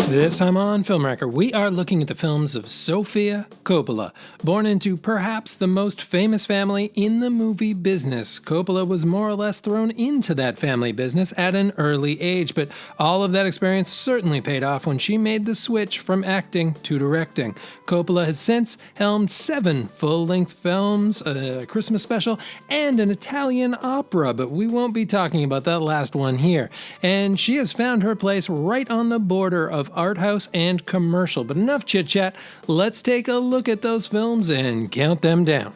This time on Film Wrecker, we are looking at the films of Sofia Coppola. Born into perhaps the most famous family in the movie business, Coppola was more or less thrown into that family business at an early age, but all of that experience certainly paid off when she made the switch from acting to directing. Coppola has since helmed 7 full-length films, a Christmas special, and an Italian opera, but we won't be talking about that last one here. And she has found her place right on the border of art house and commercial. But enough chit-chat, let's take a look at those films and count them down.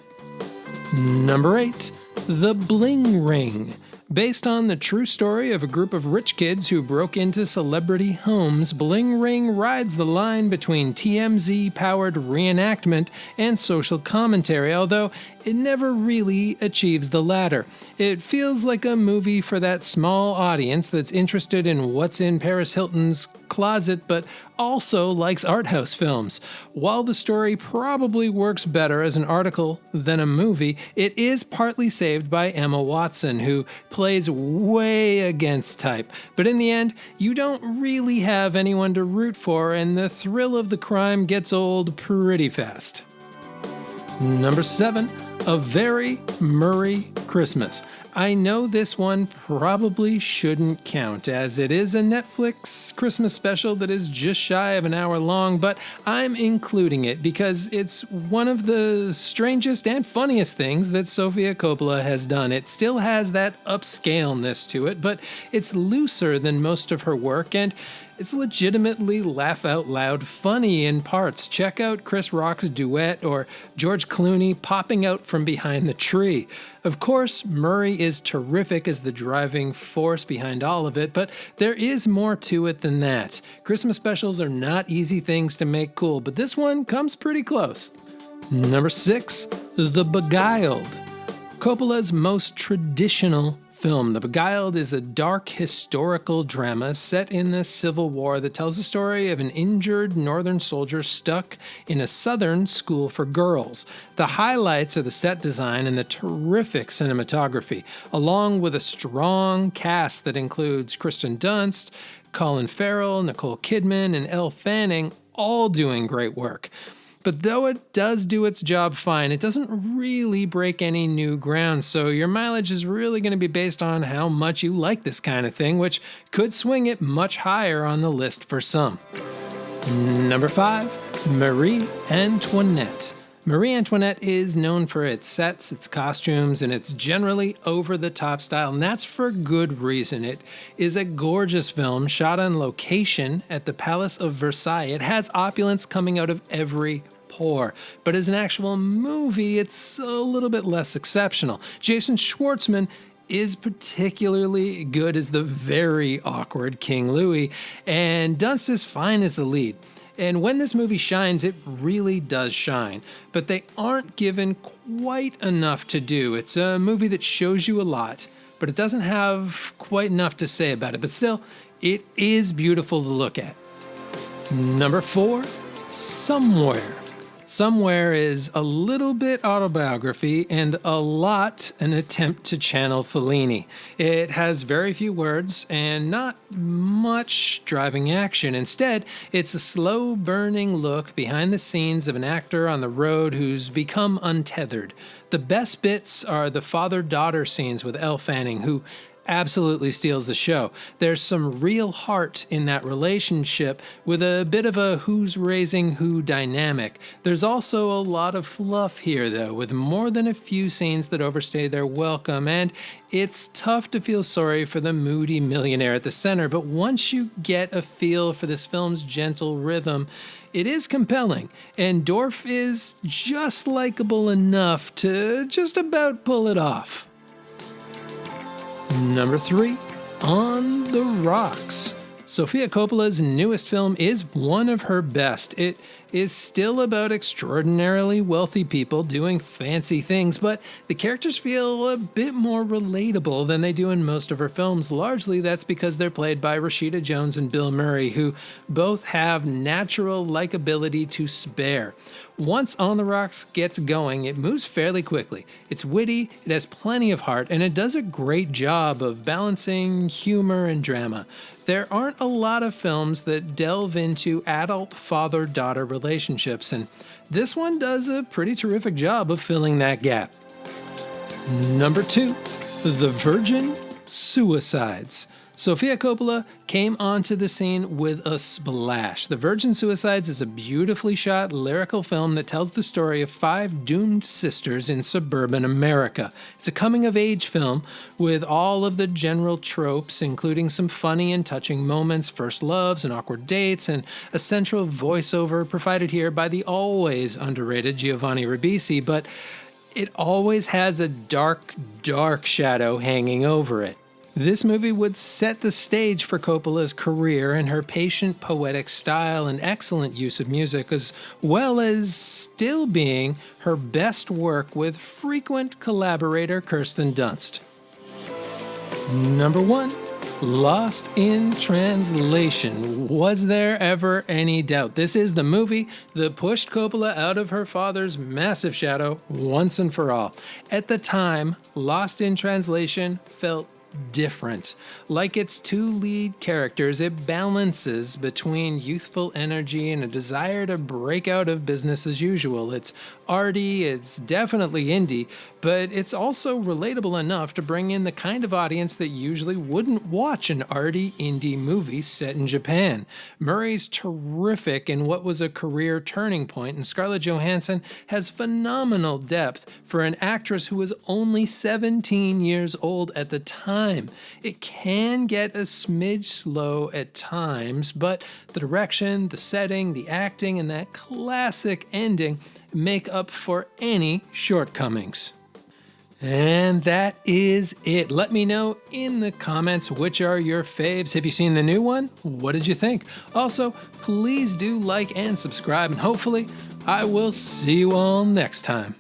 Number 8, The Bling Ring. Based on the true story of a group of rich kids who broke into celebrity homes, Bling Ring rides the line between TMZ-powered reenactment and social commentary, although it never really achieves the latter. It feels like a movie for that small audience that's interested in what's in Paris Hilton's closet, but also likes art house films. While the story probably works better as an article than a movie, it is partly saved by Emma Watson, who plays way against type. But in the end, you don't really have anyone to root for, and the thrill of the crime gets old pretty fast. Number 7, A Very Murray Christmas. I know this one probably shouldn't count, as it is a Netflix Christmas special that is just shy of an hour long, but I'm including it because it's one of the strangest and funniest things that Sofia Coppola has done. It still has that upscaleness to it, but it's looser than most of her work, and it's legitimately laugh-out-loud funny in parts. Check out Chris Rock's duet or George Clooney popping out from behind the tree. Of course, Murray is terrific as the driving force behind all of it, but there is more to it than that. Christmas specials are not easy things to make cool, but this one comes pretty close. Number 6, The Beguiled. Coppola's most traditional film. The Beguiled is a dark historical drama set in the Civil War that tells the story of an injured Northern soldier stuck in a Southern school for girls. The highlights are the set design and the terrific cinematography, along with a strong cast that includes Kristen Dunst, Colin Farrell, Nicole Kidman, and Elle Fanning, all doing great work. But though it does do its job fine, it doesn't really break any new ground, so your mileage is really going to be based on how much you like this kind of thing, which could swing it much higher on the list for some. Number 5, Marie Antoinette. Marie Antoinette is known for its sets, its costumes, and its generally over-the-top style, and that's for good reason. It is a gorgeous film shot on location at the Palace of Versailles. It has opulence coming out of every pore, but as an actual movie, it's a little bit less exceptional. Jason Schwartzman is particularly good as the very awkward King Louis, and Dunst is fine as the lead. And when this movie shines, it really does shine. But they aren't given quite enough to do. It's a movie that shows you a lot, but it doesn't have quite enough to say about it. But still, it is beautiful to look at. Number 4, Somewhere. Somewhere is a little bit autobiography and a lot an attempt to channel Fellini. It has very few words and not much driving action. Instead, it's a slow-burning look behind the scenes of an actor on the road who's become untethered. The best bits are the father-daughter scenes with Elle Fanning, who absolutely steals the show. There's some real heart in that relationship with a bit of a who's raising who dynamic. There's also a lot of fluff here though, with more than a few scenes that overstay their welcome, and it's tough to feel sorry for the moody millionaire at the center, but once you get a feel for this film's gentle rhythm, it is compelling, and Dorff is just likable enough to just about pull it off. Number 3, On the Rocks. Sofia Coppola's newest film is one of her best. It is still about extraordinarily wealthy people doing fancy things, but the characters feel a bit more relatable than they do in most of her films. Largely that's because they're played by Rashida Jones and Bill Murray, who both have natural likability to spare. Once On the Rocks gets going, it moves fairly quickly. It's witty, it has plenty of heart, and it does a great job of balancing humor and drama. There aren't a lot of films that delve into adult father-daughter relationships, and this one does a pretty terrific job of filling that gap. Number 2, The Virgin Suicides. Sofia Coppola came onto the scene with a splash. The Virgin Suicides is a beautifully shot lyrical film that tells the story of 5 doomed sisters in suburban America. It's a coming-of-age film with all of the general tropes, including some funny and touching moments, first loves and awkward dates, and a central voiceover provided here by the always underrated Giovanni Ribisi, but it always has a dark, dark shadow hanging over it. This movie would set the stage for Coppola's career and her patient, poetic style and excellent use of music, as well as still being her best work with frequent collaborator Kirsten Dunst. Number 1, Lost in Translation. Was there ever any doubt? This is the movie that pushed Coppola out of her father's massive shadow once and for all. At the time, Lost in Translation felt different. Like its 2 lead characters, it balances between youthful energy and a desire to break out of business as usual. It's arty, it's definitely indie, but it's also relatable enough to bring in the kind of audience that usually wouldn't watch an arty indie movie set in Japan. Murray's terrific in what was a career turning point, and Scarlett Johansson has phenomenal depth for an actress who was only 17 years old at the time. It can get a smidge slow at times, but the direction, the setting, the acting, and that classic ending make up for any shortcomings. And that is it. Let me know in the comments which are your faves. Have you seen the new one? What did you think? Also, please do like and subscribe, and hopefully I will see you all next time.